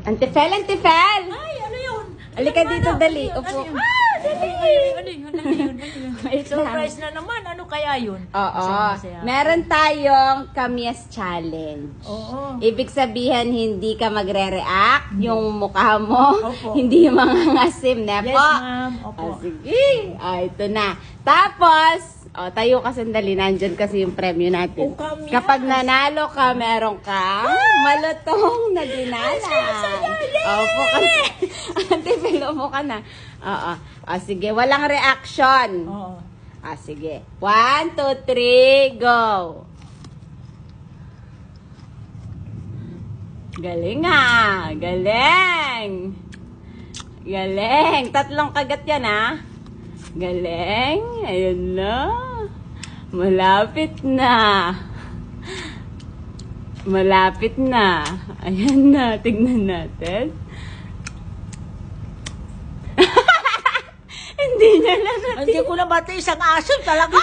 Antifel, Antifel! Ay, ano yun? Halika dito, dali. Upo. Dali! Ano yun? Surprise na naman. Ano kaya yun? Oo. Meron tayong Kamyas Challenge. Oo. Ibig sabihin, hindi ka magre-react. Yung mukha mo, Opo. hindi mangangasim. Nepo. Yes, ma'am. Opo. Sige. Ito na. Tapos, tayo ka sandali. Nandyan kasi yung premyo natin. Oh, Kamyas. Kapag nanalo ka, meron ka malutong na dinala. Opo kasi. Antifel, upo ka na. Oo. Sige. Walang reaction. Oo. Sige. 1, 2, 3, go! Galing ah! Galing! Galing! 3 kagat yan ah! Galing! Ayun na! Malapit na! Malapit na! Ayan na! Tignan natin. Hindi ko na bata isang aso talaga.